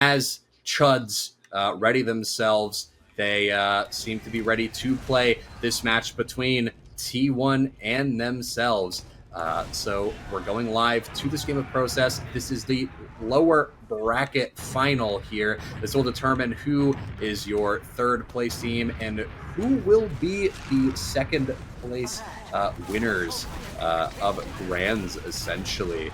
as Chuds ready themselves, they seem to be ready to play this match between T1 and themselves. So we're going live to this game of process. This is the lower bracket final here. This will determine who is your third place team and who will be the second place winners of Grands, essentially.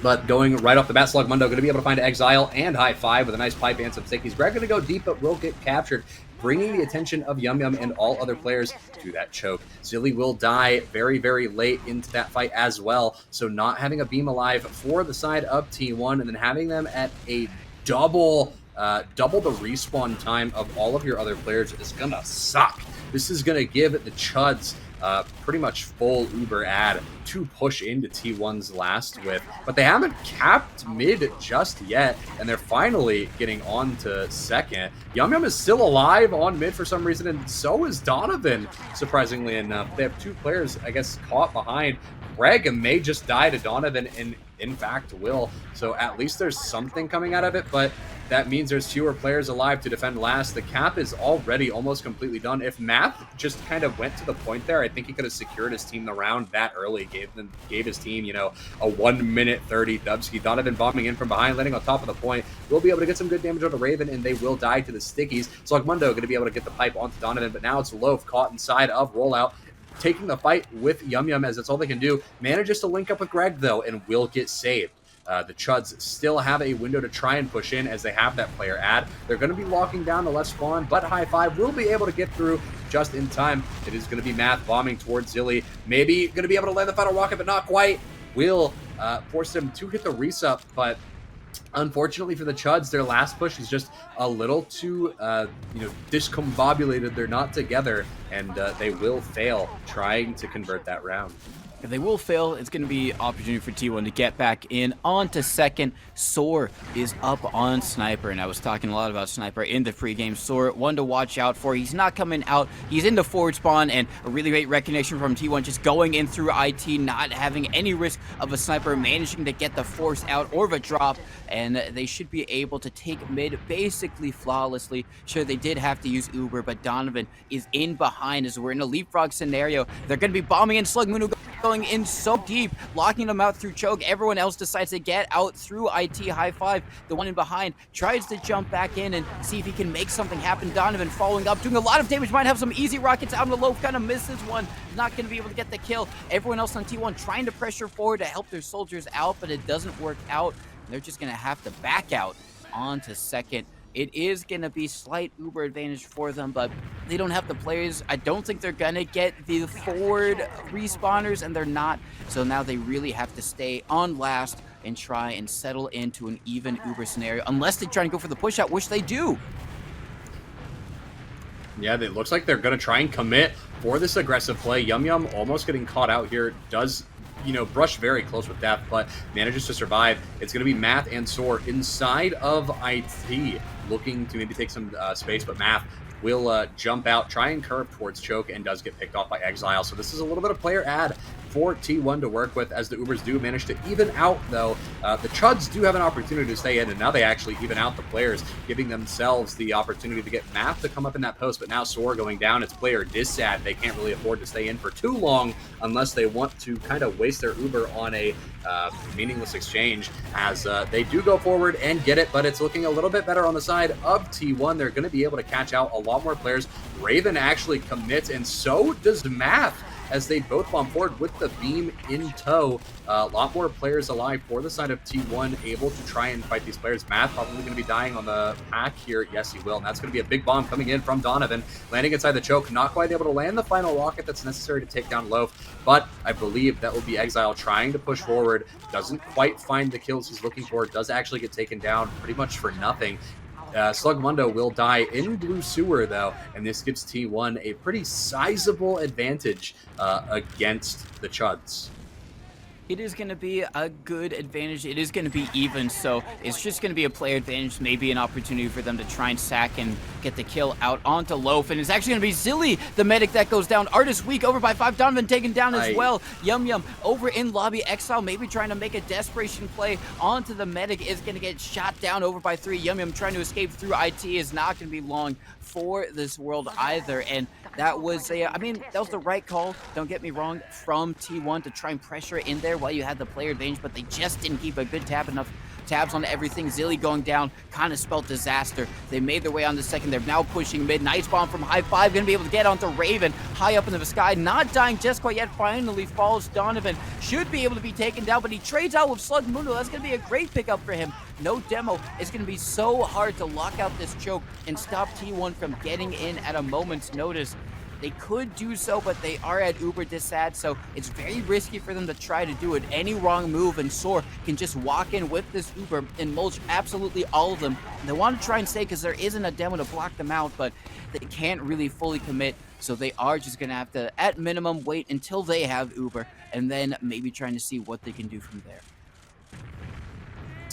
But going right off the bat, Slugmundo going to be able to find Exile and High Five with a nice pipe and some stickies. Greg going to go deep, but will get captured, bringing the attention of Yum Yum and all other players to that choke. Zilly will die very, very late into that fight as well. So not having a beam alive for the side of T1 and then having them at a double the respawn time of all of your other players is going to suck. This is going to give the Chuds pretty much full Uber ad to push into T1's last with, but they haven't capped mid just yet, and they're finally getting on to second. Yum Yum is still alive on mid for some reason, and so is Donovan, surprisingly enough. They have two players, I guess, caught behind. Greg may just die to Donovan, and in fact will, so at least there's something coming out of it, but that means there's fewer players alive to defend last. The cap is already almost completely done. If Math just kind of went to the point there, I think he could have secured his team the round that early, gave his team, you know, a 1 minute 30 Dubsky. Donovan bombing in from behind, landing on top of the point. Will be able to get some good damage on the Raven, and they will die to the stickies. Slugmundo going to be able to get the pipe onto Donovan, but now it's Loaf caught inside of Rollout, taking the fight with Yum Yum as that's all they can do. Manages to link up with Greg, though, and will get saved. The Chuds still have a window to try and push in as they have that player ad. They're going to be locking down the left spawn, but High Five will be able to get through just in time. It is going to be Math bombing towards Zilly. Maybe going to be able to land the final rocket, but not quite. Will force them to hit the resup, but unfortunately for the Chuds, their last push is just a little too, discombobulated. They're not together, and they will fail trying to convert that round. If they will fail, it's going to be opportunity for T1 to get back in onto second. Soar is up on Sniper, and I was talking a lot about Sniper in the pregame. Soar, one to watch out for. He's not coming out. He's in the forward spawn, and a really great recognition from T1, just going in through IT, not having any risk of a Sniper, managing to get the force out or of a drop, and they should be able to take mid basically flawlessly. Sure, they did have to use Uber, but Donovan is in behind as we're in a leapfrog scenario. They're going to be bombing in. Slugmundo going in so deep, locking them out through choke. Everyone else decides to get out through IT. High Five, the one in behind, tries to jump back in and see if he can make something happen. Donovan following up, doing a lot of damage, might have some easy rockets out in the Loaf, kind of misses one, not going to be able to get the kill. Everyone else on T1 trying to pressure forward to help their soldiers out, but it doesn't work out. They're just going to have to back out onto second. It is going to be slight Uber advantage for them, but they don't have the players. I don't think they're going to get the forward respawners, and they're not. So now they really have to stay on last and try and settle into an even Uber scenario, unless they try and go for the push out, which they do. Yeah, it looks like they're going to try and commit for this aggressive play. Yum Yum almost getting caught out here. Does brush very close with death, but manages to survive. It's going to be Math and Soar inside of IT, looking to maybe take some space, but Math will jump out, try and curve towards choke, and does get picked off by Exile. So this is a little bit of player ad for T1 to work with, as the Ubers do manage to even out, though. The Chuds do have an opportunity to stay in, and now they actually even out the players, giving themselves the opportunity to get Math to come up in that post, but now Soar going down. It's player disad. They can't really afford to stay in for too long unless they want to kind of waste their Uber on a meaningless exchange, as they do go forward and get it, but it's looking a little bit better on the side of T1. They're going to be able to catch out a lot more players. Raven actually commits, and so does Math, as they both bomb forward with the beam in tow. A lot more players alive for the side of T1, able to try and fight these players. Math probably going to be dying on the pack here. Yes, he will. And that's going to be a big bomb coming in from Donovan, landing inside the choke. Not quite able to land the final rocket that's necessary to take down Loaf, but I believe that will be Exile trying to push forward. Doesn't quite find the kills he's looking for. Does actually get taken down pretty much for nothing. Slugmundo will die in Blue Sewer, though, and this gives T1 a pretty sizable advantage against the Chuds. It is going to be a good advantage. It is going to be even, so it's just going to be a player advantage, maybe an opportunity for them to try and sack and get the kill out onto Loaf. And it's actually going to be Zilly, the medic, that goes down. Artist weak, over by 5. Donovan taken down as well. Yum Yum over in lobby. Exile maybe trying to make a desperation play onto the medic, is going to get shot down over by 3. Yum Yum trying to escape through IT is not going to be long for this world either. And that was that was the right call, don't get me wrong, from T1 to try and pressure in there while you had the player advantage, but they just didn't keep a good enough tabs on everything. Zilly going down kind of spelled disaster. They made their way on the second. They're now pushing mid. Nice bomb from High Five, gonna be able to get onto Raven high up in the sky, not dying just quite yet. Finally falls. Donovan should be able to be taken down, but he trades out with Slug Mundo. That's gonna be a great pickup for him. No demo. It's gonna be so hard to lock out this choke and stop T1 from getting in at a moment's notice. They could do so, but they are at uber disad, so it's very risky for them to try to do it. Any wrong move and Soar can just walk in with this uber and mulch absolutely all of them. And they want to try and stay because there isn't a demo to block them out, but they can't really fully commit, so they are just going to have to, at minimum, wait until they have uber, and then maybe trying to see what they can do from there.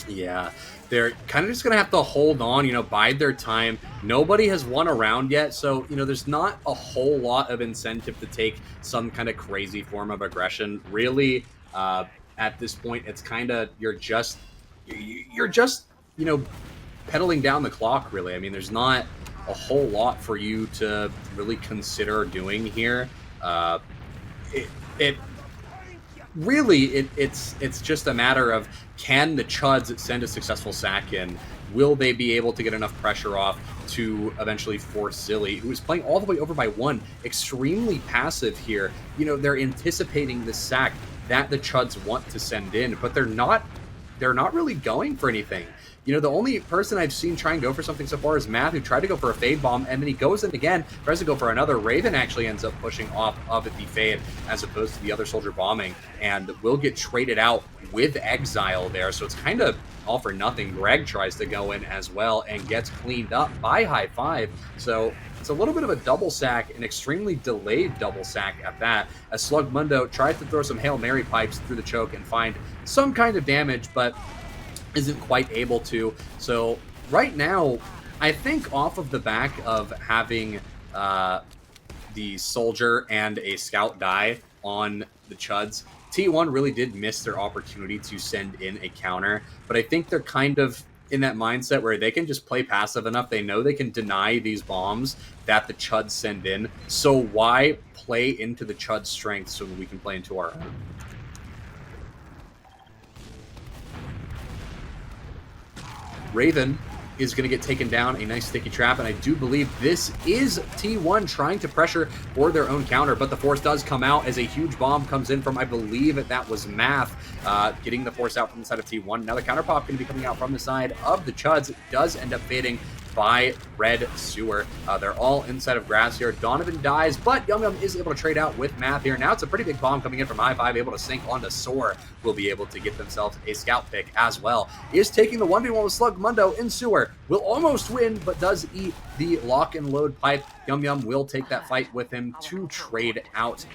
Yeah, they're kind of just going to have to hold on, bide their time. Nobody has won a round yet, so, there's not a whole lot of incentive to take some kind of crazy form of aggression. Really, at this point, it's kind of, you're just, pedaling down the clock, really. I mean, there's not a whole lot for you to really consider doing here. It's just a matter of, can the Chuds send a successful sack in? Will they be able to get enough pressure off to eventually force Zilly, who is playing all the way over by 1, extremely passive here. They're anticipating the sack that the Chuds want to send in, but they're not really going for anything. The only person I've seen try and go for something so far is Matt, who tried to go for a fade bomb, and then he goes in again, tries to go for another. Raven actually ends up pushing off of the fade as opposed to the other soldier bombing, and will get traded out with Exile there. So it's kind of all for nothing. Greg tries to go in as well and gets cleaned up by High Five. So it's a little bit of a double sack, an extremely delayed double sack at that, as Slug Mundo tries to throw some Hail Mary pipes through the choke and find some kind of damage, but isn't quite able to. So right now, I think off of the back of having the soldier and a scout die on the Chuds, T1 really did miss their opportunity to send in a counter, but I think they're kind of in that mindset where they can just play passive enough. They know they can deny these bombs that the Chuds send in, so why play into the Chuds' strength so we can play into our own? Raven is going to get taken down, a nice sticky trap, and I do believe this is T1 trying to pressure for their own counter, but the force does come out as a huge bomb comes in from, I believe that was Math, getting the force out from the side of T1. Now the counter pop going to be coming out from the side of the Chuds. It does end up fading by Red Sewer. They're all inside of grass here. Donovan dies, but Yum Yum is able to trade out with Math here. Now it's a pretty big bomb coming in from High Five, able to sink onto Soar. Will be able to get themselves a scout pick as well. Is taking the 1v1 with Slug Mundo in Sewer. Will almost win, but does eat the lock and load pipe. Yum Yum will take that fight with him to trade out.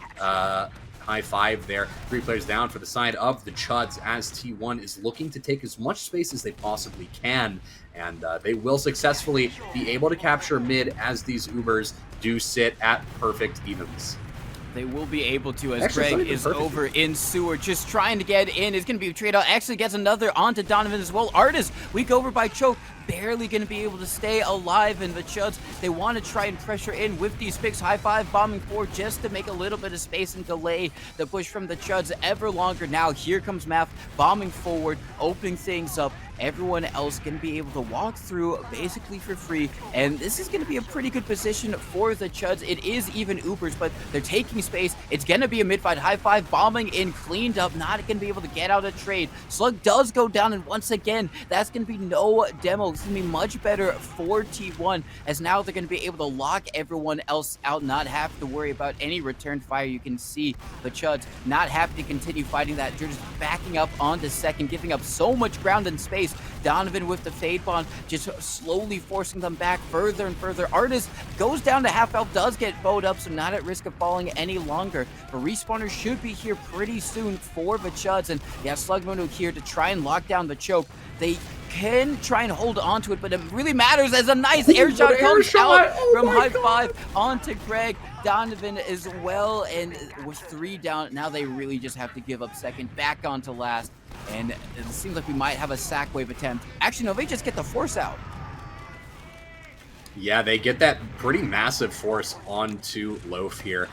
High Five there. 3 players down for the side of the Chuds as T1 is looking to take as much space as they possibly can, and they will successfully be able to capture mid as these Ubers do sit at perfect evens. They will be able to, as Greg is over in Sewer, just trying to get in. It's going to be a trade out. Actually gets another onto Donovan as well. Artist, weak over by Choke, barely going to be able to stay alive. And the Chuds, they want to try and pressure in with these picks. High Five bombing forward just to make a little bit of space and delay the push from the Chuds ever longer. Now here comes Math bombing forward, opening things up. Everyone else going to be able to walk through basically for free, and this is going to be a pretty good position for the Chuds. It is even Ubers, but they're taking space. It's going to be a mid-fight. High Five bombing in, cleaned up, not going to be able to get out of trade. Slug does go down, and once again, that's going to be no demo. It's going to be much better for T1, as now they're going to be able to lock everyone else out, not have to worry about any return fire. You can see the Chuds not having to continue fighting that. They're just backing up onto second, giving up so much ground and space nice. Donovan with the Fade Bond, just slowly forcing them back further and further. Artist goes down to half health, does get bowed up, so not at risk of falling any longer. But respawners should be here pretty soon for the Chuds, and yeah, Slugmundo here to try and lock down the choke. They can try and hold on to it, but it really matters as a nice air shot comes out from High Five onto Greg. Donovan as well, and with 3 down, now they really just have to give up second, back onto last, and it seems like we might have a sack wave attempt. Actually, no, they just get the force out. Yeah, they get that pretty massive force onto Loaf here.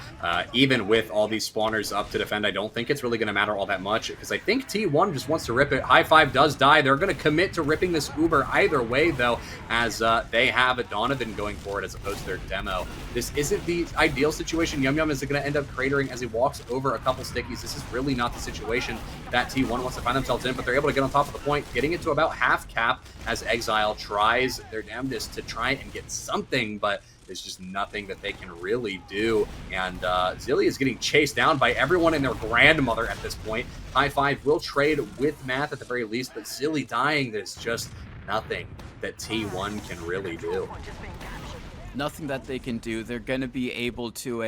Even with all these spawners up to defend, I don't think it's really going to matter all that much, because I think T1 just wants to rip it. High Five does die. They're going to commit to ripping this Uber either way, though, as they have a Donovan going for it as opposed to their demo. This isn't the ideal situation. Yum Yum is going to end up cratering as he walks over a couple stickies. This is really not the situation that T1 wants to find themselves in, but they're able to get on top of the point, getting it to about half cap as Exile tries their damnedest to try and get something, but there's just nothing that they can really do. And Zilly is getting chased down by everyone and their grandmother at this point. High Five will trade with Math at the very least, but Zilly dying, there's just nothing that T1 can really do. Nothing that they can do. They're going to be able to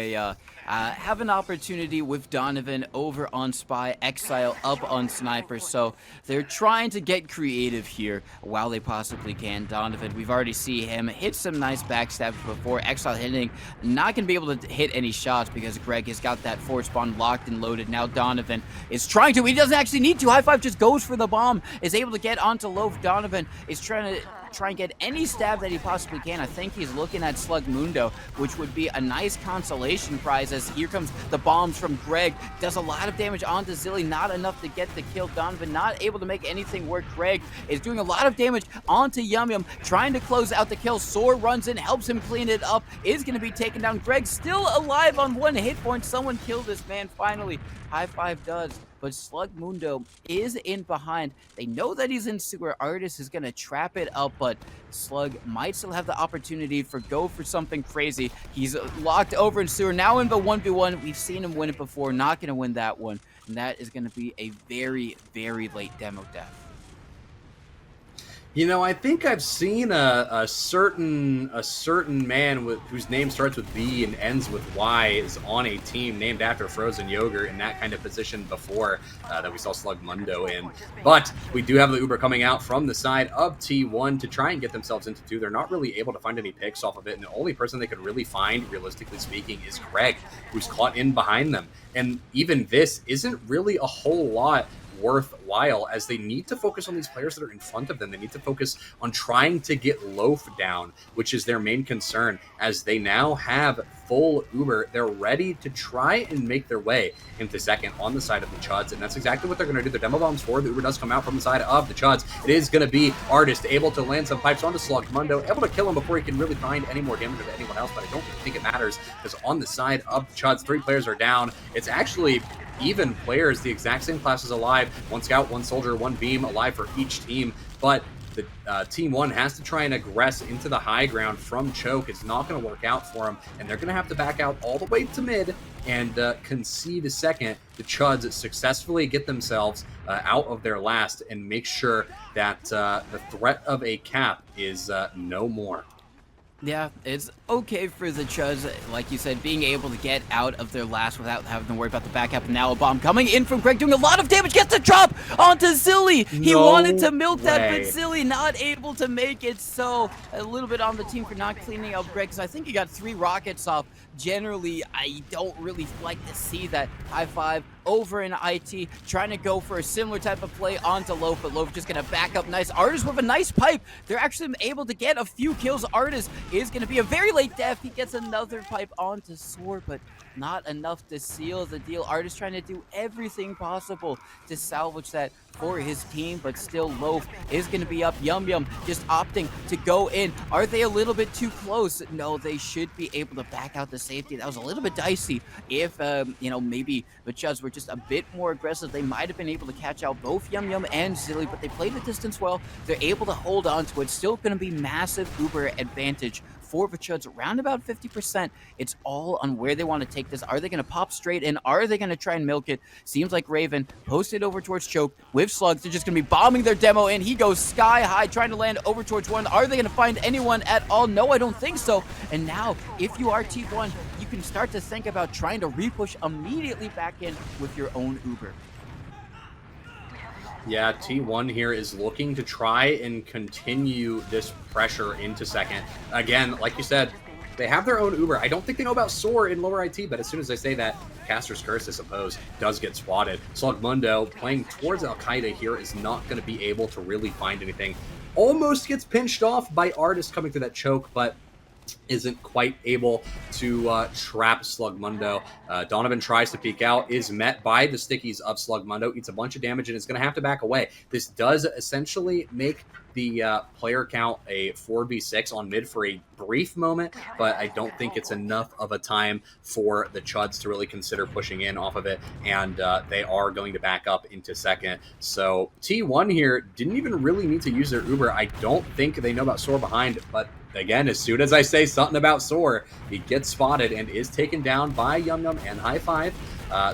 have an opportunity with Donovan over on Spy, Exile up on Sniper, so they're trying to get creative here while they possibly can. Donovan, we've already seen him hit some nice backstabs before. Exile hitting, not going to be able to hit any shots because Greg has got that force bomb locked and loaded. Now Donovan is trying to, he doesn't actually need to. High Five just goes for the bomb, is able to get onto Loaf. Donovan is trying and get any stab that he possibly can. I think he's looking at Slugmundo, which would be a nice consolation prize, as here comes the bombs from Greg. Does a lot of damage onto Zilly, not enough to get the kill. Donovan not able to make anything work. Greg is doing a lot of damage onto Yum Yum, trying to close out the kill. Soar runs in, helps him clean it up, is going to be taken down. Greg still alive on 1 hit point. Someone kill this man finally. High Five does, but Slugmundo is in behind. They know that he's in sewer. Artist is going to trap it up, but Slug might still have the opportunity for go for something crazy. He's locked over in sewer, now in the 1v1. We've seen him win it before, not going to win that one, and that is going to be a very, very late demo death. You know, I think I've seen a certain man whose name starts with B and ends with Y is on a team named after frozen yogurt in that kind of position before that we saw Slugmundo in. But we do have the Uber coming out from the side of T1 to try and get themselves into 2. They're not really able to find any picks off of it, and the only person they could really find, realistically speaking, is Greg, who's caught in behind them. And even this isn't really a whole lot worthwhile, as they need to focus on these players that are in front of them. They need to focus on trying to get Loaf down, which is their main concern, as they now have full Uber. They're ready to try and make their way into second on the side of the Chuds, and that's exactly what they're going to do. The demo bombs for the Uber does come out from the side of the Chuds. It is going to be Artist able to land some pipes onto Slugmundo, able to kill him before he can really find any more damage to anyone else, but I don't think it matters, because on the side of the Chuds, 3 players are down. It's actually even players, the exact same classes alive. 1 scout, 1 soldier, 1 beam alive for each team, but the Team 1 has to try and aggress into the high ground from choke. It's not going to work out for them, and they're going to have to back out all the way to mid and concede a second. The Chuds successfully get themselves out of their last and make sure that the threat of a cap is no more. Yeah, it's okay for the Chuds, like you said, being able to get out of their last without having to worry about the back up. Now a bomb coming in from Greg, doing a lot of damage, gets the drop onto Zilly. He wanted to milk that, but Zilly not able to make it, so a little bit on the team for not cleaning up Greg, because I think he got 3 rockets off. Generally, I don't really like to see that. High Five over in IT, trying to go for a similar type of play onto Loaf, but Loaf just going to back up nice. Artist with a nice pipe. They're actually able to get a few kills. Artist is going to be a very late death. He gets another pipe onto Soar, but not enough to seal the deal. Artist trying to do everything possible to salvage that for his team, but still Loaf is going to be up. Yum Yum just opting to go in. Are they a little bit too close? No, they should be able to back out the safety. That was a little bit dicey. If, maybe the Chuds were just a bit more aggressive, they might have been able to catch out both Yum Yum and Zilly, but they played the distance well. They're able to hold on to it. Still going to be massive Uber advantage for the Chuds, around about 50%. It's all on where they want to take this. Are they going to pop straight in? Are they going to try and milk it? Seems like Raven posted over towards Choke with Slugs. They're just going to be bombing their demo in. He goes sky high, trying to land over towards one. Are they going to find anyone at all? No, I don't think so. And now, if you are T1, you can start to think about trying to repush immediately back in with your own Uber. Yeah, T1 here is looking to try and continue this pressure into second. Again, like you said, they have their own Uber. I don't think they know about Soar in lower IT, but as soon as I say that, Caster's Curse, I suppose, does get spotted. Slugmundo playing towards Al-Qaeda here is not going to be able to really find anything. Almost gets pinched off by Artist coming through that choke, but isn't quite able to trap Slugmundo. Donovan tries to peek out, is met by the stickies of Slugmundo, eats a bunch of damage, and is going to have to back away. This does essentially make the player count a 4v6 on mid for a brief moment, but I don't think it's enough of a time for the Chuds to really consider pushing in off of it, and they are going to back up into second. So T1 here didn't even really need to use their Uber. I don't think they know about Soar behind, but again, as soon as I say something about Soar, he gets spotted and is taken down by Yum Yum and High Five.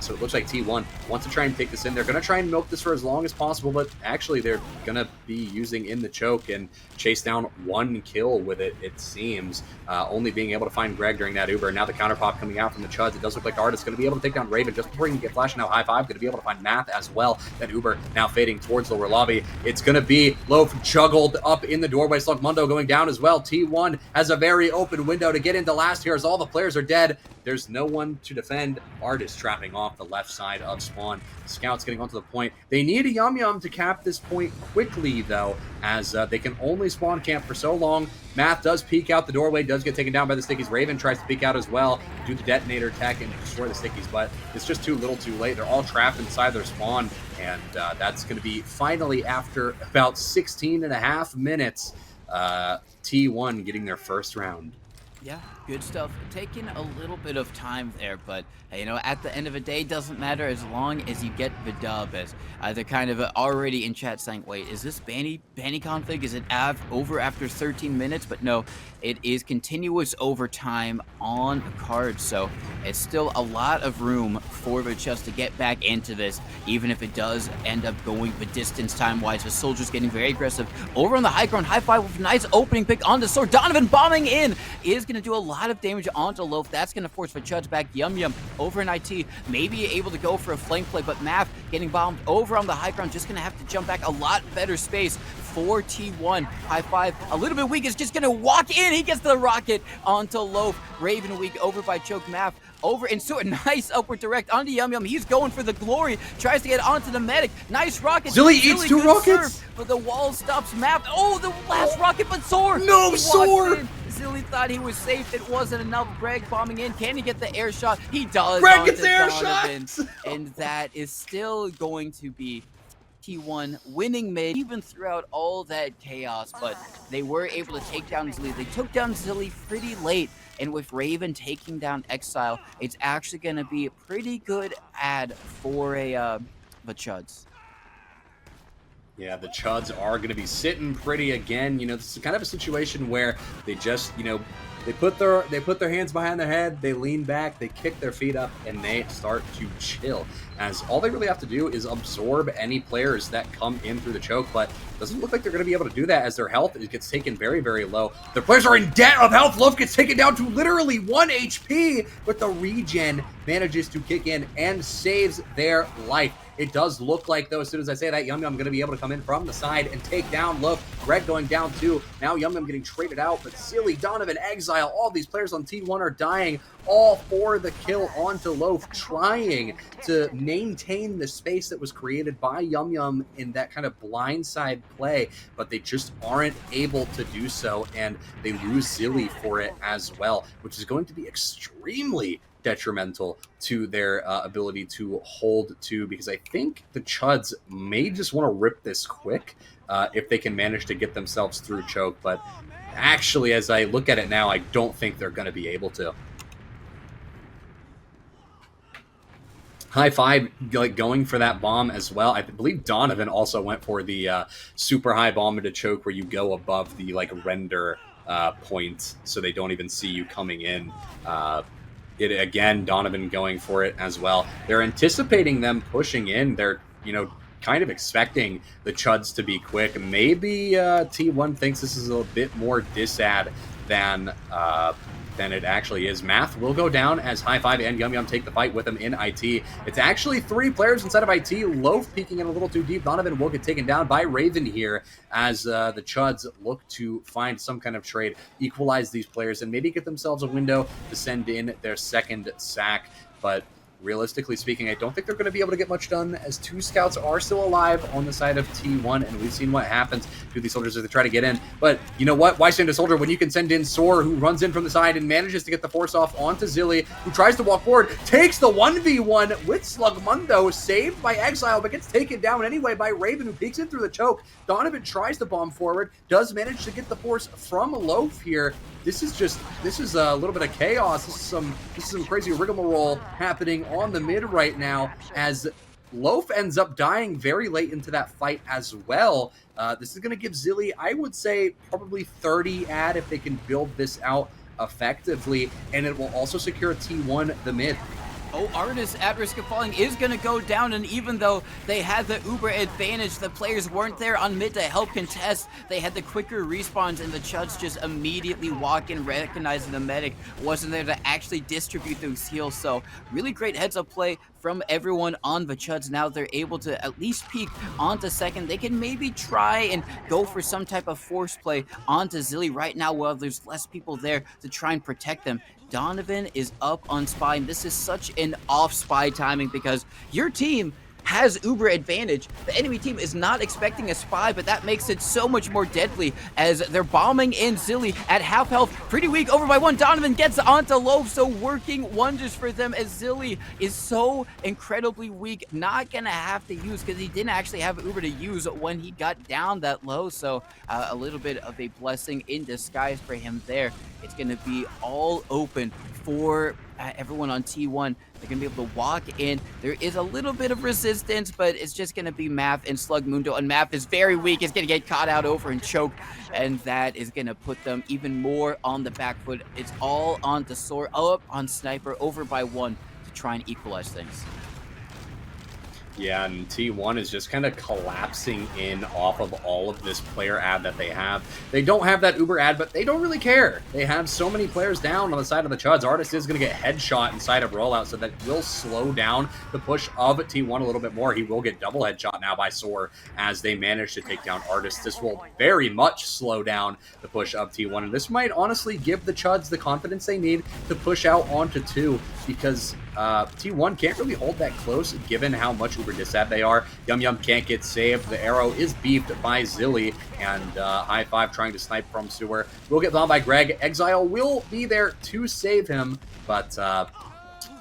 So it looks like T1 wants to try and take this in. They're going to try and milk this for as long as possible, but actually they're going to be using in the choke and chase down one kill with it, it seems. Only being able to find Greg during that Uber. And now the counter pop coming out from the Chuds. It does look like Artist going to be able to take down Raven just before he can get flashed. Now High Five going to be able to find Math as well. That Uber now fading towards lower lobby. It's going to be Loaf juggled up in the doorway. Slugmundo going down as well. T1 has a very open window to get into last here as all the players are dead. There's no one to defend. Artist trapping off the left side of spawn. Scouts getting onto the point. They need a Yum Yum to cap this point quickly, though, as they can only spawn camp for so long. Math does peek out the doorway, does get taken down by the stickies. Raven tries to peek out as well, do the detonator tech and destroy the stickies, but it's just too little too late. They're all trapped inside their spawn, and that's going to be finally after about 16 and a half minutes, T1 getting their first round. Yeah, good stuff. Taking a little bit of time there, but you know, at the end of the day, doesn't matter as long as you get the dub. As they're kind of already in chat saying, wait, is this Banny config? Is it over after 13 minutes? But no, it is continuous overtime on the card. So it's still a lot of room for the Chuds to get back into this, even if it does end up going the distance time-wise. The Soldiers getting very aggressive. Over on the high ground, High Five with a nice opening pick onto Sword. Donovan bombing in is going to do a lot of damage onto Loaf. That's going to force the Chuds back. Yum Yum over in IT, maybe able to go for a flank play, but Math getting bombed over on the high ground, just going to have to jump back. A lot better space for T1. High Five, a little bit weak, is just going to walk in. He gets the rocket onto Loaf. Raven weak over by Choke. Math over and so a nice upward direct onto Yum Yum. He's going for the glory, tries to get onto the medic. Nice rocket. Zilly eats two rockets, but the wall stops Math. Oh, the last rocket, but Soar. No, Soar. Zilly thought he was safe. It wasn't enough. Greg bombing in. Can he get the air shot? He does. Greg gets the air shot. And that is still going to be T1 winning mid, even throughout all that chaos. But they were able to take down Zilly. They took down Zilly pretty late. And with Raven taking down Exile, it's actually going to be a pretty good ad for the Chuds. Yeah, the Chuds are going to be sitting pretty again. You know, this is kind of a situation where they just, you know, they put their hands behind their head, they lean back, they kick their feet up, and they start to chill. As all they really have to do is absorb any players that come in through the choke, but it doesn't look like they're going to be able to do that as their health gets taken very, very low. Their players are in debt of health. Loaf gets taken down to literally 1 HP, but the regen manages to kick in and saves their life. It does look like, though, as soon as I say that, Yum Yum going to be able to come in from the side and take down Loaf. Greg going down too. Now Yum Yum getting traded out, but Silly, Donovan, Exile, all these players on T1 are dying, all for the kill onto Loaf, trying to maintain the space that was created by Yum Yum in that kind of blindside play, but they just aren't able to do so, and they lose Zilly for it as well, which is going to be extremely detrimental to their ability to hold two, because I think the Chuds may just want to rip this quick if they can manage to get themselves through choke, but actually, as I look at it now, I don't think they're going to be able to. High Five like going for that bomb as well. I believe Donovan also went for the super high bomb into choke where you go above the like render point, so they don't even see you coming in. It again, Donovan going for it as well. They're anticipating them pushing in. They're, kind of expecting the Chuds to be quick. Maybe T1 thinks this is a bit more disad than it actually is. Math will go down as High Five and Yum Yum take the fight with him in IT. It's actually 3 players instead of IT. Loaf peeking in a little too deep. Donovan will get taken down by Raven here as the Chuds look to find some kind of trade, equalize these players, and maybe get themselves a window to send in their second sack. But realistically speaking, I don't think they're going to be able to get much done, as 2 scouts are still alive on the side of T1, and we've seen what happens to these soldiers as they try to get in. But you know what? Why send a soldier when you can send in Soar, who runs in from the side and manages to get the force off onto Zilly, who tries to walk forward, takes the 1v1 with Slugmundo, saved by Exile, but gets taken down anyway by Raven, who peeks in through the choke. Donovan tries to bomb forward, does manage to get the force from Loaf here. This is a little bit of chaos. This is some crazy rigmarole happening on the mid right now, as Loaf ends up dying very late into that fight as well. This is going to give Zilly, I would say, probably 30 ad if they can build this out effectively, and it will also secure T1 the mid. Oh, Artis at risk of falling is going to go down, and even though they had the Uber advantage, the players weren't there on mid to help contest. They had the quicker respawns, and the Chuds just immediately walk in, recognizing the medic wasn't there to actually distribute those heals. So really great heads-up play from everyone on the Chuds. Now they're able to at least peek onto second. They can maybe try and go for some type of force play onto Zilly right now while there's less people there to try and protect them. Donovan is up on Spy, and this is such an off Spy timing because your team has Uber advantage. The enemy team is not expecting a Spy, but that makes it so much more deadly as they're bombing in Zilly at half health. Pretty weak, over by 1. Donovan gets onto Loaf, so working wonders for them as Zilly is so incredibly weak. Not gonna have to use, because he didn't actually have Uber to use when he got down that low, so a little bit of a blessing in disguise for him there. It's gonna be all open for everyone on T1. They're going to be able to walk in. There is a little bit of resistance, but it's just going to be Math and Slugmundo. And Math is very weak. It's going to get caught out over and choked. And that is going to put them even more on the back foot. It's all on the Soar, up on Sniper, over by 1 to try and equalize things. Yeah, and T1 is just kind of collapsing in off of all of this player ad that they have. They don't have that Uber ad, but they don't really care. They have so many players down on the side of the Chuds. Artist is going to get headshot inside of rollout, so that will slow down the push of T1 a little bit more. He will get double headshot now by Soar as they manage to take down Artist. This will very much slow down the push of T1, and this might honestly give the Chuds the confidence they need to push out onto 2, because T1 can't really hold that close given how much Uber disad they are. Yum Yum can't get saved. The arrow is beefed by Zilly, and High Five trying to snipe from Sewer will get bombed by Greg. Exile will be there to save him, but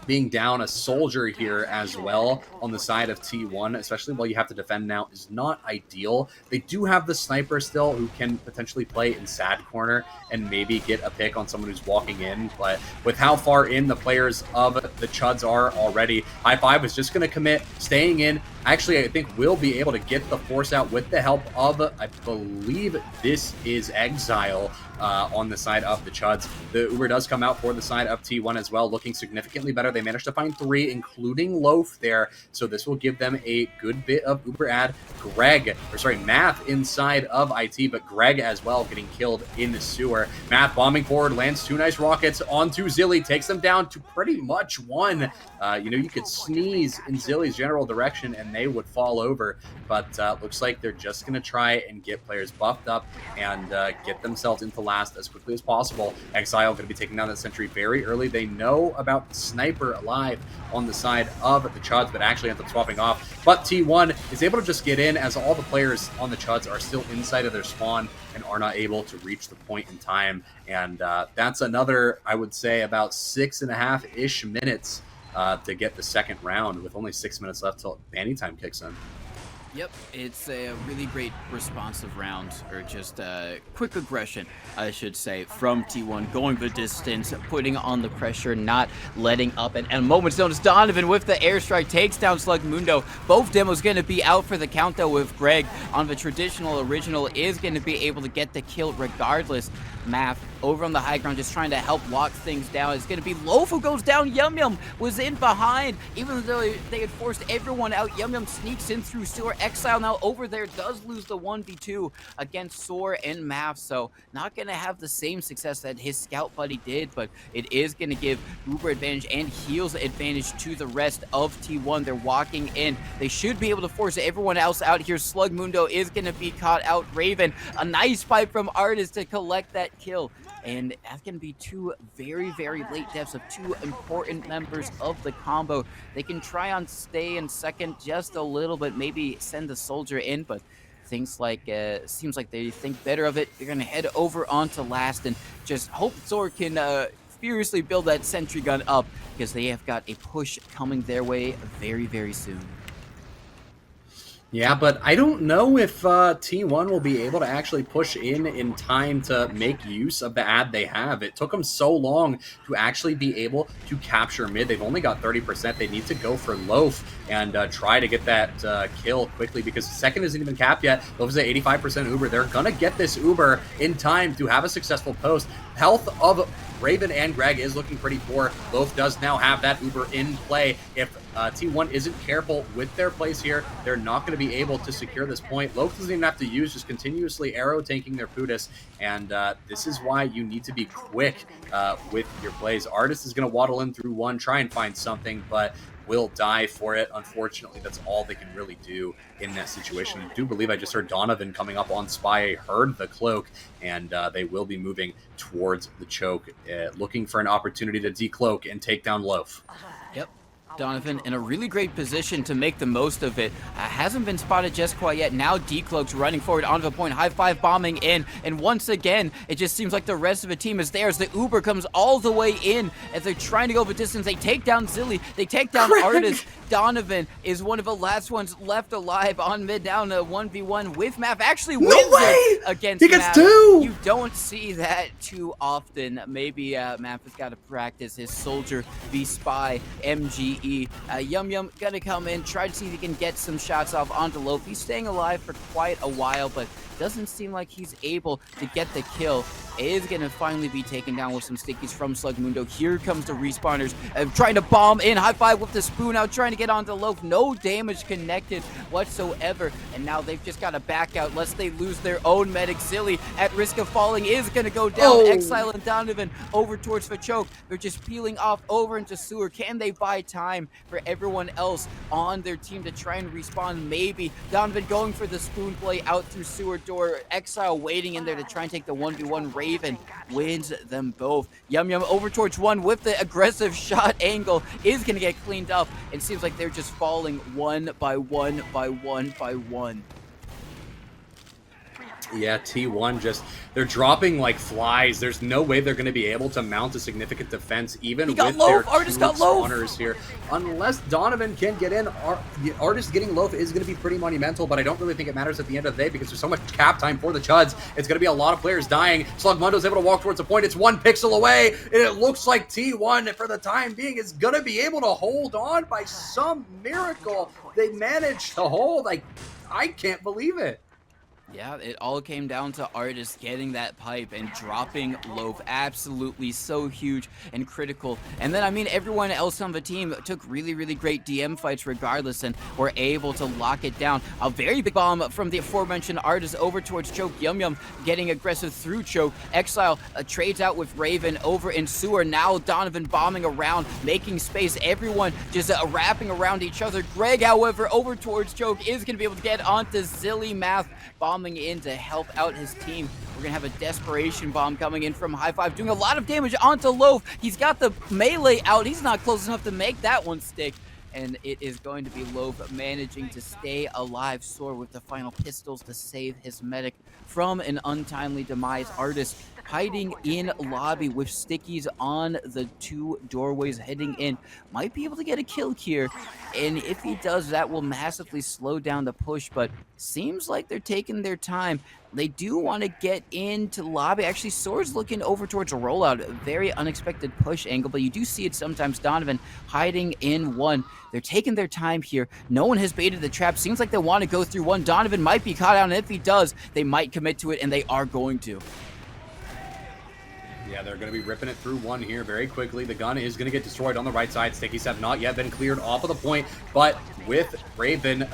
being down a soldier here as well on the side of T1, especially while you have to defend now, is not ideal. They do have the sniper still, who can potentially play in sad corner and maybe get a pick on someone who's walking in, but with how far in the players of the Chuds are already, High Five is just going to commit, staying in. Actually, I think we'll be able to get the force out with the help of, I believe this is Exile on the side of the Chuds. The Uber does come out for the side of T1 as well, looking significantly better. They managed to find 3, including Loaf there, so this will give them a good bit of Uber ad. Math inside of IT, but Greg as well getting killed in the Sewer. Math bombing forward, lands 2 nice rockets onto Zilly, takes them down to pretty much 1. You could sneeze in Zilly's general direction and they would fall over, but looks like they're just going to try and get players buffed up and get themselves into last as quickly as possible. Exile going to be taking down that sentry very early. They know about Sniper alive on the side of the Chuds, but actually ends up swapping off. But T1 is able to just get in, as all the players on the Chuds are still inside of their spawn and are not able to reach the point in time. And that's another, I would say, about 6.5-ish minutes to get the second round, with only 6 minutes left till banning time kicks in. Yep, it's a really great responsive round, or just quick aggression, I should say, from T1, going the distance, putting on the pressure, not letting up. And a moment's notice, Donovan with the airstrike takes down Slugmundo. Both demos going to be out for the count, though, with Greg on the traditional original is going to be able to get the kill regardless. Math over on the high ground, just trying to help lock things down. It's going to be Loaf who goes down. Yum Yum was in behind, even though they had forced everyone out. Yum Yum sneaks in through Sewer. Exile now over there does lose the 1v2 against Soar and Math, so not going to have the same success that his scout buddy did, but it is going to give Uber advantage and heals advantage to the rest of T1. They're walking in. They should be able to force everyone else out here. Slugmundo is going to be caught out. Raven, a nice fight from Artist to collect that kill. And that's going to be two very, very late deaths of two important members of the combo. They can try on stay in second just a little bit, maybe send the soldier in, but seems like they think better of it. They're going to head over onto last and just hope Zor can furiously build that sentry gun up, because they have got a push coming their way very, very soon. Yeah, but I don't know if T1 will be able to actually push in time to make use of the ad they have. It took them so long to actually be able to capture mid. They've only got 30%. They need to go for Loaf and try to get that kill quickly, because second isn't even capped yet. Loaf is at 85% Uber. They're going to get this Uber in time to have a successful post. Health of Raven and Greg is looking pretty poor. Loaf does now have that Uber in play. If T1 isn't careful with their plays here, they're not going to be able to secure this point. Loaf doesn't even have to use, just continuously arrow tanking their Putus, and this is why you need to be quick with your plays. Artist is going to waddle in through one, try and find something, but will die for it. Unfortunately, that's all they can really do in that situation. I do believe I just heard Donovan coming up on Spy. I heard the cloak, and they will be moving towards the choke, looking for an opportunity to decloak and take down Loaf. Yep. Donovan in a really great position to make the most of it. Hasn't been spotted just quite yet. Now Decloak's running forward onto the point. High five bombing in. And once again, it just seems like the rest of the team is there as the Uber comes all the way in as they're trying to go the distance. They take down Zilly. They take down Artist. Donovan is one of the last ones left alive on mid, down to 1v1 with Math. Actually wins it against he gets Math. two! You don't see that too often. Maybe Math has got to practice his Soldier v Spy MGE. Yum Yum gonna come in, try to see if he can get some shots off onto Loaf. He's staying alive for quite a while, but doesn't seem like he's able to get the kill. Is going to finally be taken down with some stickies from Slugmundo. Here comes the respawners, trying to bomb in. High five with the spoon out, trying to get onto Loaf. No damage connected whatsoever. And now they've just got to back out lest they lose their own medic. Zilly at risk of falling is going to go down. Oh. Exile and Donovan over towards the choke. They're just peeling off over into Sewer. Can they buy time for everyone else on their team to try and respawn? Maybe. Donovan going for the spoon play out through Sewer door. Exile waiting in there to try and take the 1v1. Raven wins them both. Yum Yum over towards one with the aggressive shot angle is going to get cleaned up. It seems like they're just falling one by one by one by one. Yeah, T1 just, they're dropping like flies. There's no way they're going to be able to mount a significant defense, even with their Artist got spawners here. Unless Donovan can get in, the Artist getting Loaf is going to be pretty monumental, but I don't really think it matters at the end of the day because there's so much cap time for the Chuds. It's going to be a lot of players dying. Slugmundo's able to walk towards the point. It's 1 pixel away, and it looks like T1, for the time being, is going to be able to hold on by some miracle. They managed to hold. I can't believe it. Yeah, it all came down to Artist getting that pipe and dropping Loaf. Absolutely so huge and critical. And then, I mean, everyone else on the team took really, really great DM fights regardless and were able to lock it down. A very big bomb from the aforementioned Artist over towards Choke. Yum Yum getting aggressive through Choke. Exile trades out with Raven over in Sewer. Now Donovan bombing around, making space. Everyone just wrapping around each other. Greg, however, over towards Choke is going to be able to get onto Zilly. Math bombing in to help out his team. We're gonna have a desperation bomb coming in from High Five, doing a lot of damage onto Loaf. He's got the melee out. He's not close enough to make that one stick. And it is going to be Loaf managing to stay alive. Soar with the final pistols to save his medic from an untimely demise. Artist hiding in lobby with stickies on the 2 doorways heading in. Might be able to get a kill here, and if he does, that will massively slow down the push, but seems like they're taking their time. They do want to get into lobby. Actually, Soar's looking over towards a rollout. A very unexpected push angle, but you do see it sometimes. Donovan hiding in 1. They're taking their time here. No one has baited the trap. Seems like they want to go through 1. Donovan might be caught out, and if he does, they might commit to it, and they are going to. Yeah, they're going to be ripping it through 1 here very quickly. The gun is going to get destroyed on the right side. Stickies have not yet been cleared off of the point, but with Raven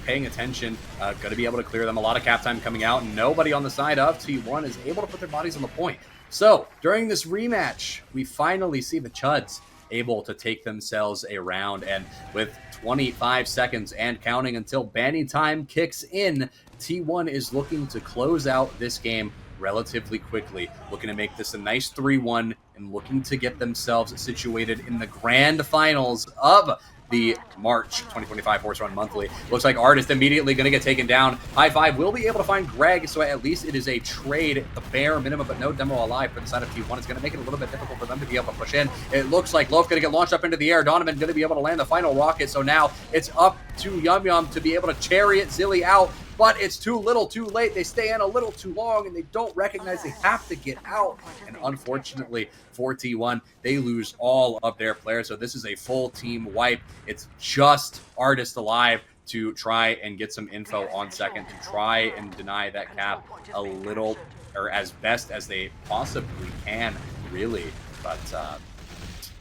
paying attention, going to be able to clear them. A lot of cap time coming out, and nobody on the side of T1 is able to put their bodies on the point. So, during this rematch, we finally see the Chuds able to take themselves a round, and with 25 seconds and counting until banning time kicks in, T1 is looking to close out this game relatively quickly, looking to make this a nice 3-1 and looking to get themselves situated in the grand finals of the March 2025 Force Run Monthly. Looks like Artist immediately going to get taken down. High Five will be able to find Greg, so at least it is a trade, the bare minimum, but no demo alive for the side of T1. It's going to make it a little bit difficult for them to be able to push in. It looks like Loaf going to get launched up into the air. Donovan going to be able to land the final rocket, so now it's up to Yum Yum to be able to chariot Zilly out, but it's too little too late. They stay in a little too long, and they don't recognize they have to get out. And unfortunately for T1, they lose all of their players. So this is a full team wipe. It's just Artist alive to try and get some info on second, to try and deny that cap a little, or as best as they possibly can, really. But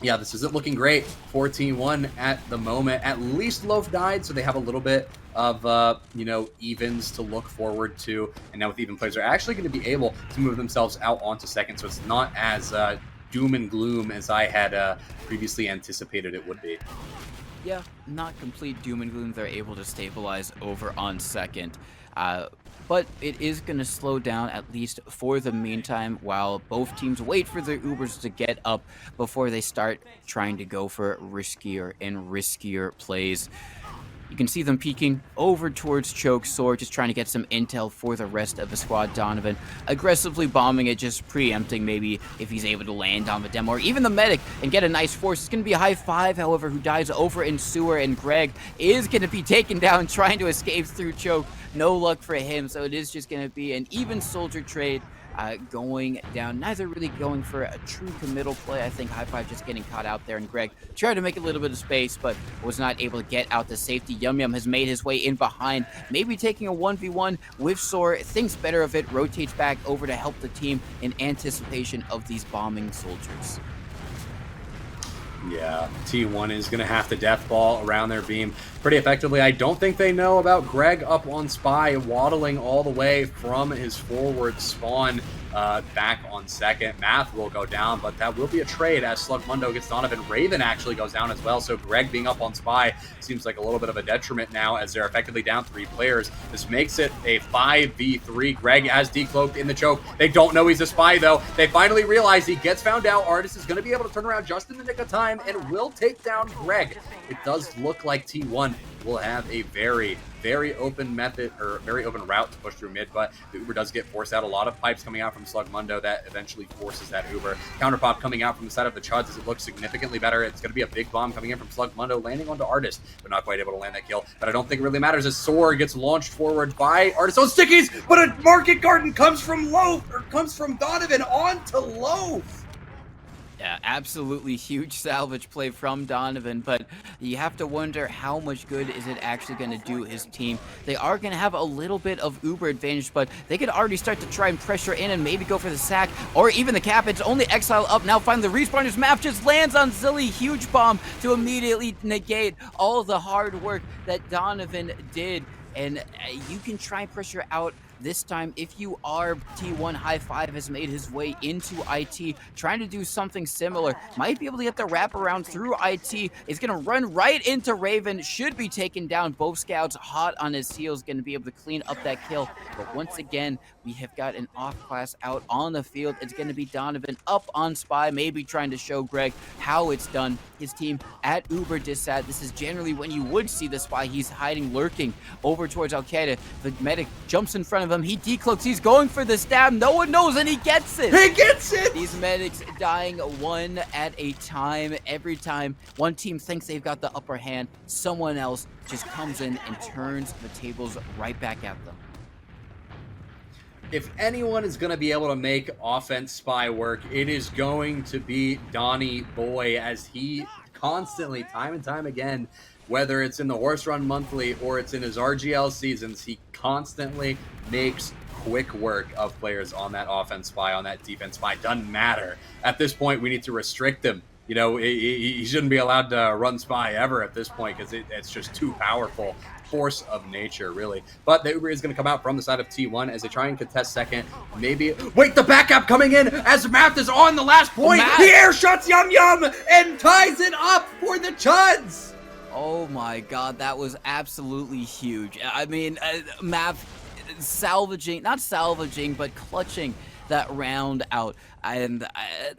yeah, this isn't looking great for T1 at the moment. At least Loaf died, so they have a little bit of, evens to look forward to. And now with even players, they're actually going to be able to move themselves out onto second, so it's not as doom and gloom as I had previously anticipated it would be. Yeah, not complete doom and gloom. They're able to stabilize over on second. But it is going to slow down, at least for the meantime, while both teams wait for their Ubers to get up before they start trying to go for riskier and riskier plays. You can see them peeking over towards Choke Sword, just trying to get some intel for the rest of the squad. Donovan aggressively bombing it, just preempting maybe if he's able to land on the demo or even the medic and get a nice force. It's going to be a High Five, however, who dies over in sewer, and Greg is going to be taken down trying to escape through Choke. No luck for him, so it is just going to be an even soldier trade going down. Neither really going for a true committal play. I think High Five just getting caught out there, and Greg tried to make a little bit of space, but was not able to get out to safety. Yum Yum has made his way in behind, maybe taking a 1v1 with Soar, thinks better of it, rotates back over to help the team in anticipation of these bombing soldiers. Yeah, T1 is going to have to death ball around their beam pretty effectively. I don't think they know about Greg up on Spy, waddling all the way from his forward spawn back on second. Math will go down, but that will be a trade as Slugmundo gets Donovan. Raven actually goes down as well, so Greg being up on Spy seems like a little bit of a detriment now as they're effectively down 3 players. This makes it a 5v3. Greg has decloaked in the choke. They don't know he's a Spy, though. They finally realize he gets found out. Artist is going to be able to turn around just in the nick of time and will take down Greg. It does look like T1 will have a very open method, or very open route to push through mid, but the Uber does get forced out. A lot of pipes coming out from Slugmundo that eventually forces that Uber. Counterpop coming out from the side of the Chuds as it looks significantly better. It's going to be a big bomb coming in from Slugmundo, landing onto Artist, but not quite able to land that kill. But I don't think it really matters as Soar gets launched forward by Artist. Oh, stickies! But a Market Garden comes from Donovan onto Loaf! Yeah, absolutely huge salvage play from Donovan, but you have to wonder how much good is it actually going to do his team. They are going to have a little bit of Uber advantage, but they could already start to try and pressure in and maybe go for the sack or even the cap. It's only Exile up now. Finally, the respawners map just lands on Zilly. Huge bomb to immediately negate all the hard work that Donovan did. And you can try and pressure out this time if you are T1. High Five has made his way into IT, trying to do something similar. Might be able to get the wraparound through IT. Is going to run right into Raven. Should be taken down. Both scouts hot on his heels. Going to be able to clean up that kill. But once again, we have got an off class out on the field. It's going to be Donovan up on Spy, maybe trying to show Greg how it's done. His team at Uber Dissat. This is generally when you would see the Spy. He's hiding, lurking over towards Al-Qaeda. The medic jumps in front of him. He decloaks. He's going for the stab. No one knows, and he gets it. He gets it! These medics dying one at a time. Every time one team thinks they've got the upper hand, someone else just comes in and turns the tables right back at them. If anyone is going to be able to make offense spy work, it is going to be Donnie Boy, as he constantly, time and time again, whether it's in the Horse Run Monthly or it's in his RGL seasons, he constantly makes quick work of players on that offense spy, on that defense spy. Doesn't matter. At this point, we need to restrict him. You know, he shouldn't be allowed to run spy ever at this point, because it's just too powerful. Force of nature, really. But the Uber is going to come out from the side of T1 as they try and contest second. Maybe... Wait, the backup coming in as Math is on the last point. He air shots Yum Yum and ties it up for the Chuds. Oh my god, that was absolutely huge. I mean, Math salvaging, not salvaging, but clutching that round out. And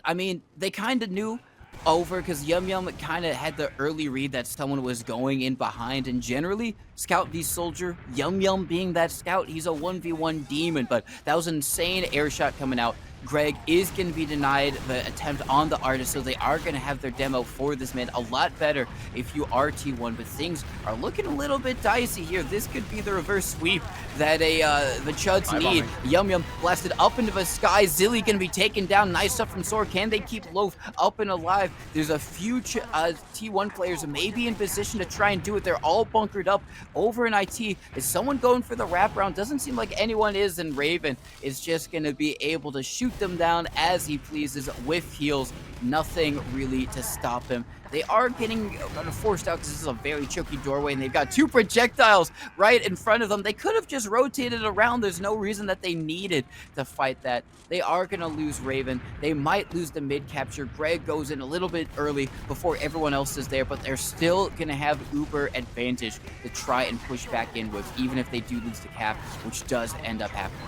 I mean, they kind of knew over, because Yum Yum kind of had the early read that someone was going in behind, and generally Scout v Soldier, Yum Yum being that Scout, he's a 1v1 demon, but that was an insane air shot coming out. Greg is going to be denied the attempt on the artist, so they are going to have their demo for this mid. A lot better if you are T1, but things are looking a little bit dicey here. This could be the reverse sweep that the Chuds need. Yum Yum blasted up into the sky. Zilly going to be taken down. Nice stuff from Sor. Can they keep Loaf up and alive? There's a few T1 players maybe in position to try and do it. They're all bunkered up over in IT. Is someone going for the wraparound? Doesn't seem like anyone is, and Raven is just going to be able to shoot them down as he pleases with heals. Nothing really to stop him. They are getting forced out because this is a very choky doorway, and they've got two projectiles right in front of them. They could have just rotated around. There's no reason that they needed to fight that. They are going to lose Raven. They might lose the mid capture. Greg goes in a little bit early before everyone else is there, but they're still going to have Uber advantage to try and push back in with, even if they do lose the cap, which does end up happening.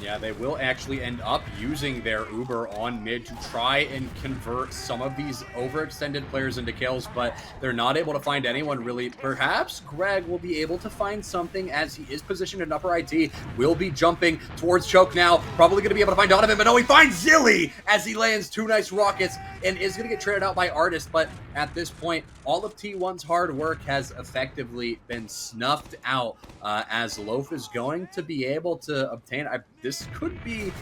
Yeah, they will actually end up using their Uber on mid to try and convert some of these overextended players into kills, but they're not able to find anyone really. Perhaps Greg will be able to find something as he is positioned in upper IT. Will be jumping towards Choke now. Probably going to be able to find Donovan, but no, he finds Zilly as he lands two nice rockets and is going to get traded out by Artist. But at this point, all of T1's hard work has effectively been snuffed out as Loaf is going to be able to obtain... this could be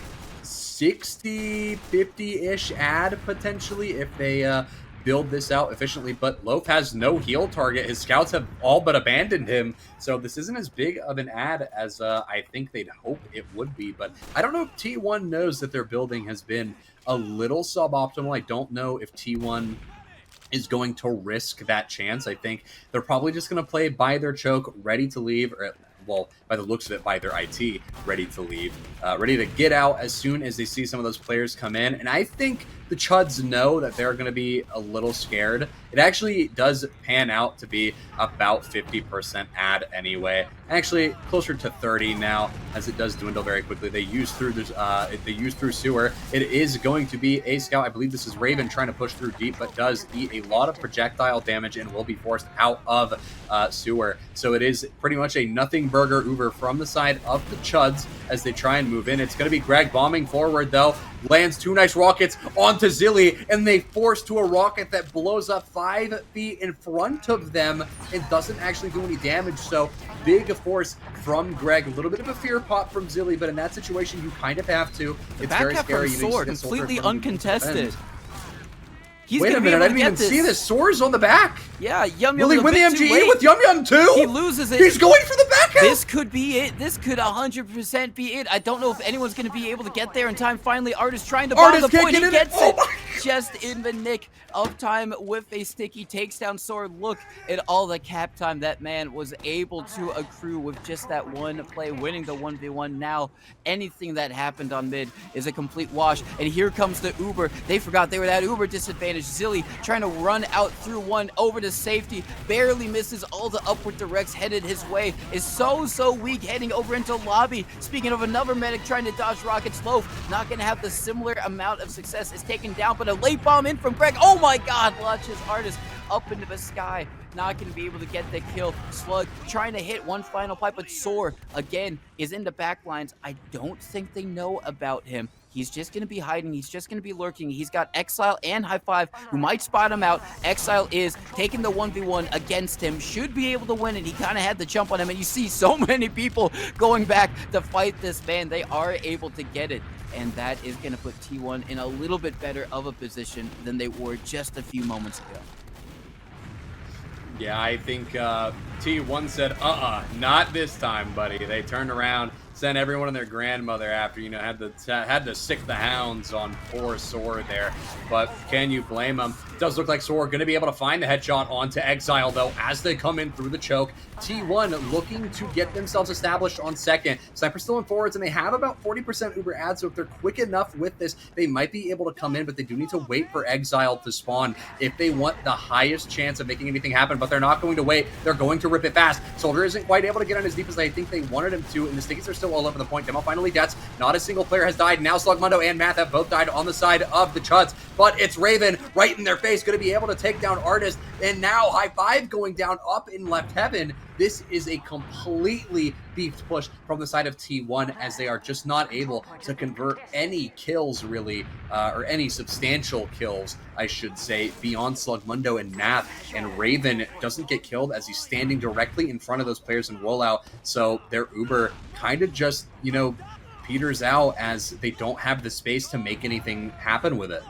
60, 50-ish ad potentially if they build this out efficiently, but Loaf has no heal target. His scouts have all but abandoned him, so this isn't as big of an ad as I think they'd hope it would be. But I don't know if T1 knows that their building has been a little suboptimal. I don't know if T1 is going to risk that chance. I think they're probably just going to play by their choke, ready to leave, or well, by the looks of it, by their IT, ready to leave, ready to get out as soon as they see some of those players come in. And I think the Chuds know that they're going to be a little scared. It actually does pan out to be about 50% ad anyway. Actually, closer to 30 now, as it does dwindle very quickly. They use through this, they use through sewer. It is going to be a scout. I believe this is Raven trying to push through deep, but does eat a lot of projectile damage and will be forced out of sewer. So it is pretty much a nothing burger Uber from the side of the Chuds as they try and move in. It's going to be Greg bombing forward though. Lands two nice rockets onto Zilly, and they force to a rocket that blows up 5 feet in front of them and doesn't actually do any damage. So big force from Greg. A little bit of a fear pop from Zilly, but in that situation, you kind of have to. It's very scary. Sword, completely uncontested. Wait a minute, I didn't even see this. Soar's on the back. Yeah, Yum Yum. Will he win the MGE with Yum Yum too? He loses it. He's going for the backup. This could be it. This could 100% be it. I don't know if anyone's going to be able to get there in time. Finally, Artist trying to bomb the point. He gets it just in the nick of time with a sticky takes down Sword. Look at all the cap time that man was able to accrue with just that one play, winning the 1v1. Now, anything that happened on mid is a complete wash. And here comes the Uber. They forgot they were at Uber disadvantage. Zilly trying to run out through one over to safety. Barely misses all the upward directs headed his way. Is so weak heading over into lobby. Speaking of another medic trying to dodge rockets, Loaf not going to have the similar amount of success. Is taken down, but a late bomb in from Greg. Oh my god, launches Artist up into the sky not going to be able to get the kill. Slug trying to hit one final pipe, but Soar, again, is in the back lines. I don't think they know about him. He's just going to be hiding. He's just going to be lurking. He's got Exile and High Five who might spot him out. Exile is taking the 1v1 against him. Should be able to win it. He kind of had the jump on him. And you see so many people going back to fight this man. They are able to get it. And that is going to put T1 in a little bit better of a position than they were just a few moments ago. Yeah, I think T1 said, not this time, buddy. They turned around, sent everyone and their grandmother after, had to sick the hounds on poor Soar there. But can you blame them? It does look like Soar going to be able to find the headshot onto Exile, though, as they come in through the choke. T1 looking to get themselves established on second. Sniper still in forwards, and they have about 40% Uber ads, so if they're quick enough with this, they might be able to come in, but they do need to wait for Exile to spawn if they want the highest chance of making anything happen, but they're not going to wait. They're going to rip it fast. Soldier isn't quite able to get on as deep as I think they wanted him to, and the Stickies are still all over the point. Demo finally deaths. Not a single player has died. Now Slugmundo and Math have both died on the side of the Chuds, but it's Raven right in their face, going to be able to take down Artist, and now High Five going down up in left heaven. This is a completely beefed push from the side of T1, as they are just not able to convert any kills, really, or any substantial kills, I should say, beyond Slugmundo and Math. And Raven doesn't get killed as he's standing directly in front of those players in rollout. So their Uber kind of just, peters out as they don't have the space to make anything happen with it.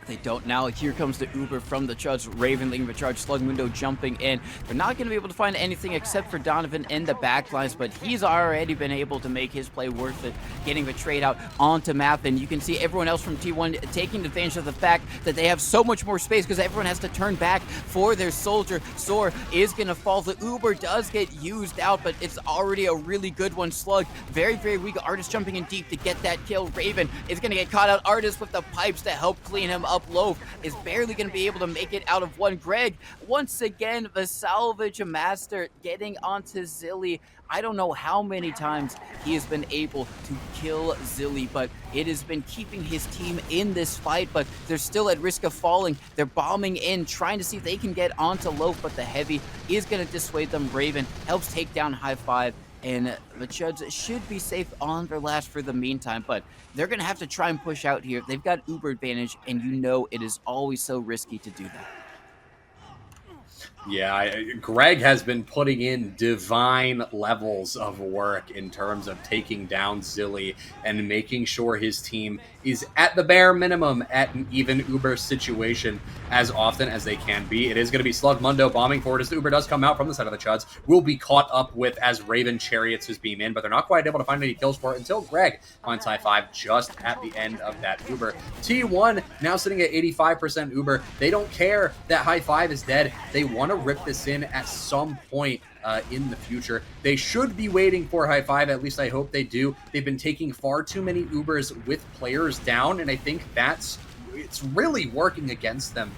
They don't now. Here comes the Uber from the Chuds. Raven leading the charge. Slugmundo jumping in. They're not going to be able to find anything except for Donovan in the backlines, but he's already been able to make his play worth it, getting the trade out onto map. And you can see everyone else from T1 taking advantage of the fact that they have so much more space because everyone has to turn back for their soldier. Soar is going to fall. The Uber does get used out, but it's already a really good one. Slug, very, very weak. Artist jumping in deep to get that kill. Raven is going to get caught out. Artist with the pipes to help clean him up. Loaf is barely going to be able to make it out of one. Greg, once again, the salvage master getting onto Zilly. I don't know how many times he has been able to kill Zilly, but it has been keeping his team in this fight, but they're still at risk of falling. They're bombing in, trying to see if they can get onto Loaf, but the heavy is going to dissuade them. Raven helps take down High Five, and the Chuds should be safe on their last for the meantime, but they're going to have to try and push out here. They've got Uber advantage, and it is always so risky to do that. Yeah, Greg has been putting in divine levels of work in terms of taking down Zilly and making sure his team is at the bare minimum at an even Uber situation as often as they can be. It is going to be Slugmundo bombing forward as the Uber does come out from the side of the Chuds. Will be caught up with as Raven chariots his beam in, but they're not quite able to find any kills for it until Greg finds High Five just at the end of that Uber. T1 now sitting at 85% Uber. They don't care that High Five is dead. They want to rip this in at some point in the future. They should be waiting for High Five, at least I hope they do. They've been taking far too many Ubers with players down, and I think it's really working against them.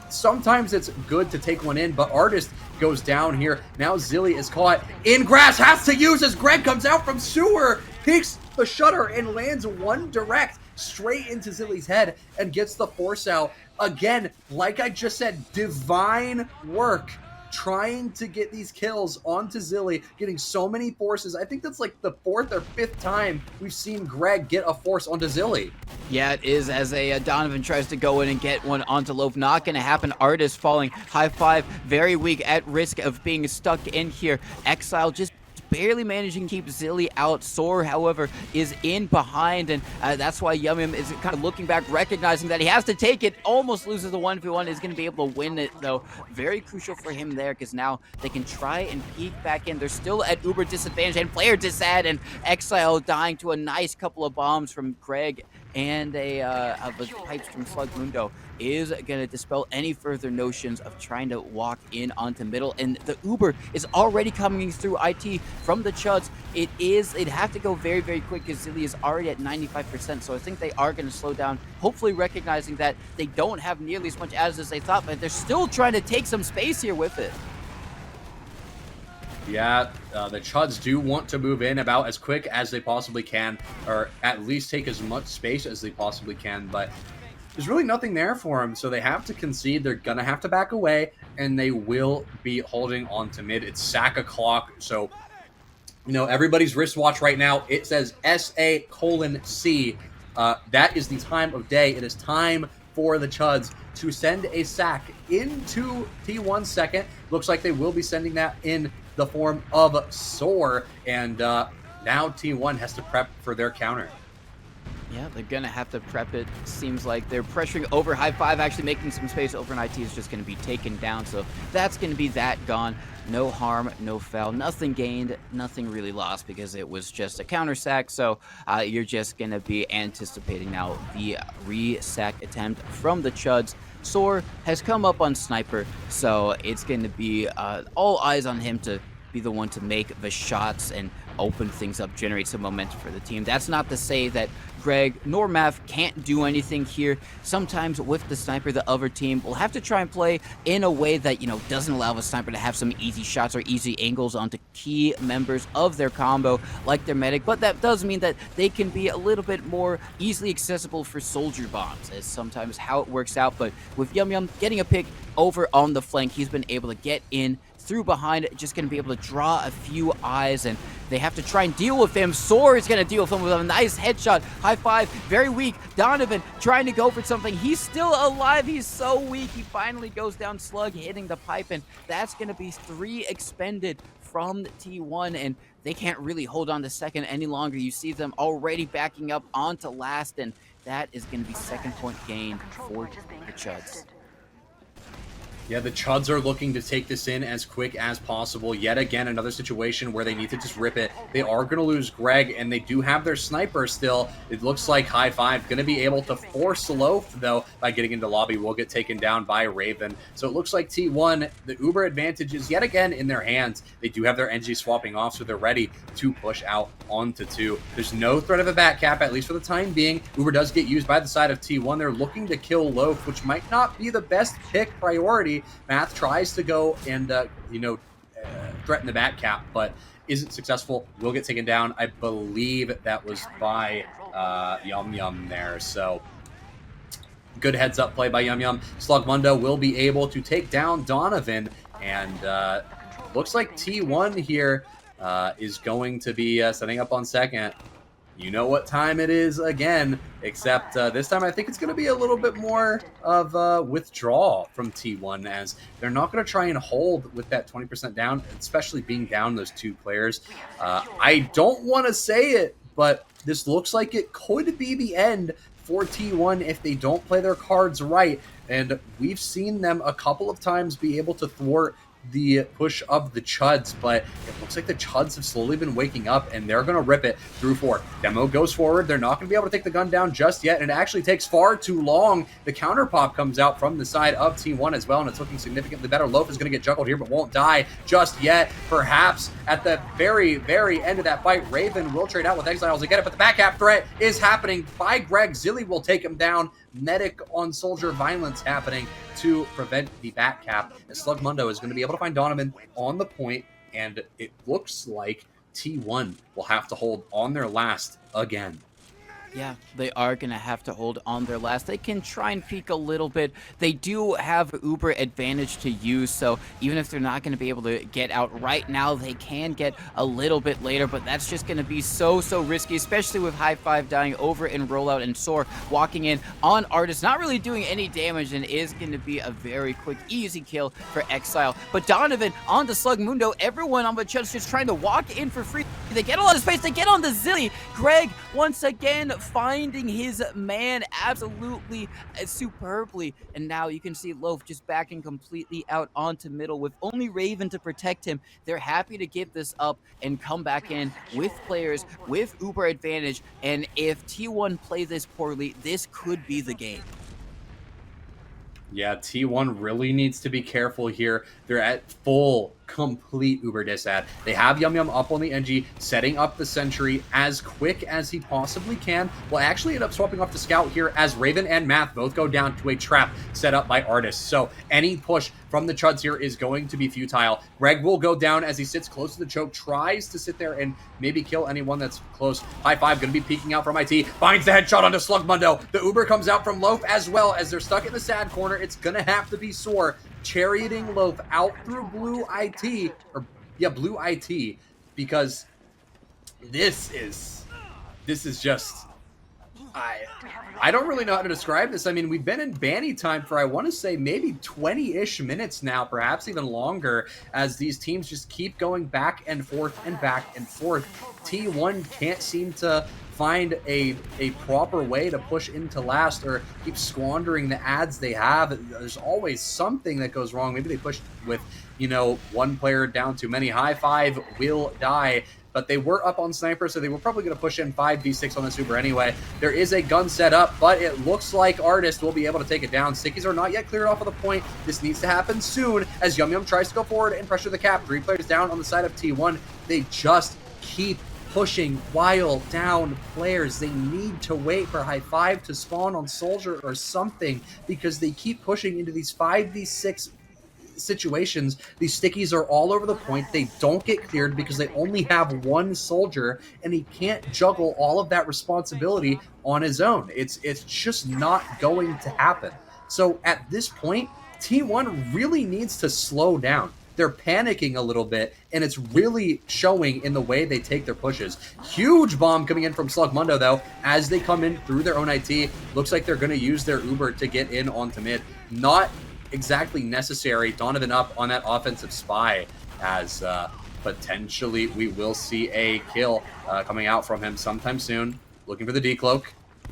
Sometimes it's good to take one in, but Artist goes down here. Now Zilly is caught in grass, has to use as Greg comes out from sewer, peeks the shutter and lands one direct straight into Zilly's head and gets the force out. Again, like I just said, divine work trying to get these kills onto Zilly, getting so many forces. I think that's like the 4th or 5th time we've seen Greg get a force onto Zilly. Yeah, it is, as Donovan tries to go in and get one onto Loaf. Not going to happen. Artist falling. High Five, very weak, at risk of being stuck in here. Exile just barely managing to keep Zilly out. Soar, however, is in behind, and that's why Yum Yum is kind of looking back, recognizing that he has to take it. Almost loses the 1v1, is going to be able to win it, though. Very crucial for him there, because now they can try and peek back in. They're still at Uber disadvantage and player disad, and Exile dying to a nice couple of bombs from Greg and the pipes from Slugmundo is going to dispel any further notions of trying to walk in onto middle. And the Uber is already coming through IT from the Chuds. It'd have to go very, very quick because Zilly is already at 95%. So I think they are going to slow down, hopefully recognizing that they don't have nearly as much as they thought, but they're still trying to take some space here with it. Yeah, the Chuds do want to move in about as quick as they possibly can, or at least take as much space as they possibly can, but there's really nothing there for them, so they have to concede. They're going to have to back away. and they will be holding on to mid. It's sack o'clock, so everybody's wristwatch right now, it says SA:C. That is the time of day. It is time for the Chuds to send a sack into T1 second. Looks like they will be sending that in the form of Soar, and now T1 has to prep for their counter. Yeah, they're going to have to prep it. Seems like they're pressuring over. High Five actually making some space over, and IT is just going to be taken down. So that's going to be that gone. No harm, no foul, nothing gained, nothing really lost because it was just a counter sack. So you're just going to be anticipating now the re-sack attempt from the Chuds. Soar has come up on Sniper, so it's going to be all eyes on him to be the one to make the shots and open things up, generate some momentum for the team. That's not to say that Greg nor Mav can't do anything here. Sometimes with the Sniper, the other team will have to try and play in a way that, doesn't allow the Sniper to have some easy shots or easy angles onto key members of their combo, like their medic, but that does mean that they can be a little bit more easily accessible for soldier bombs, is sometimes how it works out. But with Yum Yum getting a pick over on the flank, he's been able to get in through behind, just going to be able to draw a few eyes, and they have to try and deal with him. Soar is going to deal with him with a nice headshot. High Five, very weak. Donovan trying to go for something. He's still alive. He's so weak. He finally goes down. Slug hitting the pipe, and that's going to be 3 expended from T1, and they can't really hold on to second any longer. You see them already backing up onto last, and that is going to be second point gained for the Chuds. Yeah, the Chuds are looking to take this in as quick as possible. Yet again, another situation where they need to just rip it. They are going to lose Greg, and they do have their Sniper still. It looks like High Five going to be able to force Loaf, though, by getting into lobby. Will get taken down by Raven. So it looks like T1, the Uber advantage is yet again in their hands. They do have their NG swapping off, so they're ready to push out onto 2. There's no threat of a back cap, at least for the time being. Uber does get used by the side of T1. They're looking to kill Loaf, which might not be the best pick priority. Math tries to go and, threaten the back cap, but isn't successful. Will get taken down. I believe that was by Yum Yum there. So good heads up play by Yum Yum. Slugmundo will be able to take down Donovan, and looks like T1 here is going to be setting up on second. You know what time it is again, except this time I think it's going to be a little bit more of a withdrawal from T1, as they're not going to try and hold with that 20% down, especially being down those 2 players. I don't want to say it, but this looks like it could be the end for T1 if they don't play their cards right, and we've seen them a couple of times be able to thwart the push of the Chuds, but it looks like the Chuds have slowly been waking up, and they're going to rip it through 4. Demo goes forward. They're not going to be able to take the gun down just yet, and it actually takes far too long. The counter pop comes out from the side of T1 as well, and it's looking significantly better. Loaf is going to get juggled here, but won't die just yet. Perhaps at the very, very end of that fight, Raven will trade out with Exiles to get it, but the back half threat is happening by Greg. Zilly will take him down. Medic on soldier violence happening to prevent the back cap. And Slugmundo is going to be able to find Donovan on the point, and it looks like T1 will have to hold on their last again. Yeah, they are going to have to hold on their last. They can try and peek a little bit. They do have Uber advantage to use, so even if they're not going to be able to get out right now, they can get a little bit later, but that's just going to be so risky, especially with High Five dying over in rollout and Soar walking in on Artist, not really doing any damage, and is going to be a very quick, easy kill for Exile. But Donovan on the Slugmundo, everyone on the Chuds just trying to walk in for free. They get a lot of space. They get on the Zilly. Greg, once again, finding his man absolutely superbly, and now you can see Loaf just backing completely out onto middle with only Raven to protect him. They're happy to give this up and come back in with players with Uber advantage, and if T1 play this poorly, this could be the game. Yeah, T1 really needs to be careful here. They're at full, complete Uber disad. They have Yum Yum up on the NG, setting up the sentry as quick as he possibly can. Will actually end up swapping off to Scout here as Raven and Math both go down to a trap set up by Artist. So any push from the Chuds here is going to be futile. Greg will go down as he sits close to the choke, tries to sit there and maybe kill anyone that's close. High Five going to be peeking out from IT, finds the headshot onto Slugmundo. The Uber comes out from Loaf as well as they're stuck in the sad corner. It's going to have to be Soar charioting Loaf out through blue IT, because this is just, I don't really know how to describe this. I mean, we've been in banny time for, I want to say, maybe 20-ish minutes now, perhaps even longer, as these teams just keep going back and forth and back and forth. T1 can't seem to find a proper way to push into last, or keep squandering the ads they have. There's always something that goes wrong. Maybe they pushed with, one player down too many. High Five will die. But they were up on Sniper, so they were probably going to push in 5v6 on this Uber anyway. There is a gun set up, but it looks like Artist will be able to take it down. Stickies are not yet cleared off of the point. This needs to happen soon as Yum Yum tries to go forward and pressure the cap. 3 players down on the side of T1. They just keep pushing while down players. They need to wait for High Five to spawn on Soldier or something, because they keep pushing into these 5v6 situations. These stickies are all over the point. They don't get cleared because they only have one soldier, and he can't juggle all of that responsibility on his own. It's just not going to happen. So at this point, T1 really needs to slow down. They're panicking a little bit, and it's really showing in the way they take their pushes. Huge bomb coming in from Slugmundo, though, as they come in through their own IT. Looks like they're going to use their Uber to get in onto mid. Not exactly necessary. Donovan up on that offensive spy, as potentially we will see a kill coming out from him sometime soon. Looking for the decloak.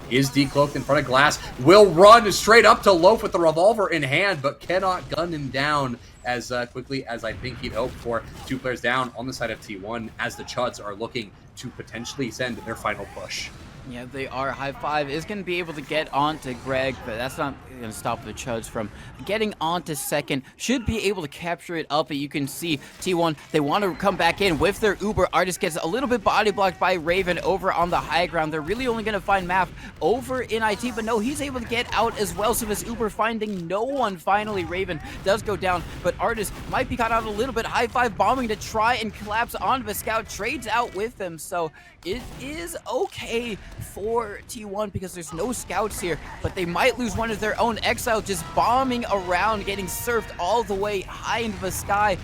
Is decloaked in front of glass. Will run straight up to Loaf with the revolver in hand, but cannot gun him down as quickly as I think he'd hoped for. 2 players down on the side of T1 as the Chuds are looking to potentially send their final push. Yeah, they are. High Five is going to be able to get onto Greg, but that's not going to stop the Chuds from getting onto second. Should be able to capture it up, but you can see T1, they want to come back in with their Uber. Artist gets a little bit body blocked by Raven over on the high ground. They're really only going to find Map over in IT, but no, he's able to get out as well. So his Uber finding no one. Finally, Raven does go down, but Artist might be caught out a little bit. High Five bombing to try and collapse onto the scout. Trades out with them, so it is okay for T1 because there's no scouts here, but they might lose one of their own. Exile just bombing around, getting surfed all the way high into the sky.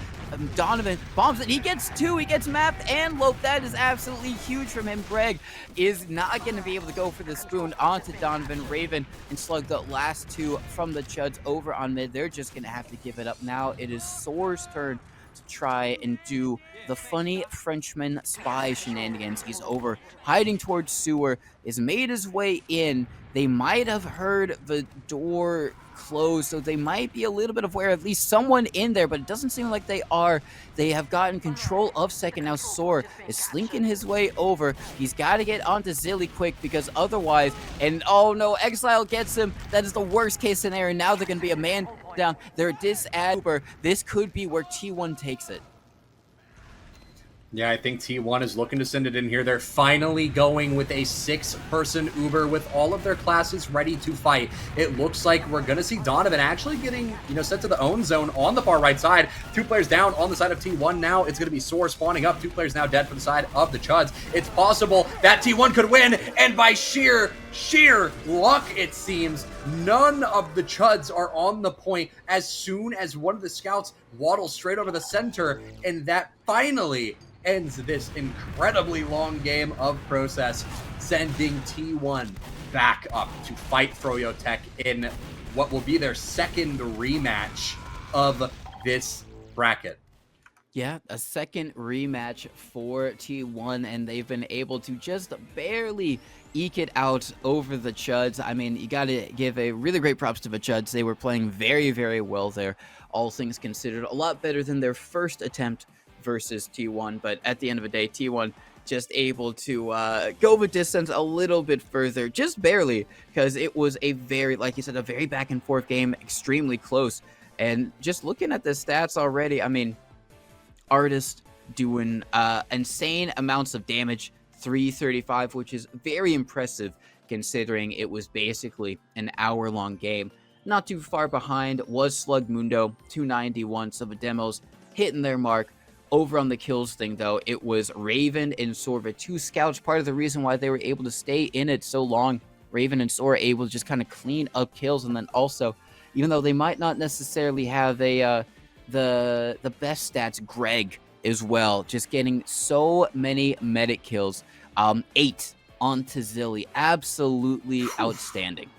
Donovan bombs it. He gets 2. He gets Map and Lope. That is absolutely huge from him. Greg is not going to be able to go for the spoon onto Donovan. Raven and Slug, the last 2 from the Chuds over on mid. They're just going to have to give it up now. It is Soar's turn to try and do the funny Frenchman spy shenanigans. He's over hiding towards sewer, is made his way in. They might have heard the door close, so they might be a little bit aware, at least someone in there, but it doesn't seem like they are. They have gotten control of second. Now Soar is slinking his way over. He's got to get onto Zilly quick, because otherwise, and oh no, Exile gets him. That is the worst case scenario. Now they're going to be a man down. They're Uber. This could be where T1 takes it. Yeah, I think T1 is looking to send it in here. They're finally going with a 6-person Uber with all of their classes ready to fight. It looks like we're going to see Donovan actually getting, sent to the own zone on the far right side. 2 players down on the side of T1 now. It's going to be Soar spawning up. 2 players now dead for the side of the Chuds. It's possible that T1 could win, and by sheer luck, it seems, none of the Chuds are on the point as soon as one of the scouts waddles straight over the center, and that finally ends this incredibly long game of process, sending T1 back up to fight Froyo Tech in what will be their second rematch of this bracket. Yeah, a second rematch for T1, and they've been able to just barely eke it out over the Chuds. I mean, you got to give a really great props to the Chuds. They were playing very, very well there, all things considered. A lot better than their first attempt versus T1, but at the end of the day, T1 just able to go the distance a little bit further, just barely, because it was a very, like you said, a very back and forth game, extremely close. And just looking at the stats already, I mean, Artist doing insane amounts of damage, 335, which is very impressive considering it was basically an hour-long game. Not too far behind was Slugmundo, 291, so the demos hitting their mark. Over on the kills thing, though, it was Raven and Sorva, 2 scouts. Part of the reason why they were able to stay in it so long, Raven and Sora able to just kind of clean up kills, and then also even though they might not necessarily have the best stats. Greg as well, just getting so many medic kills. 8 onto Zilly, absolutely outstanding.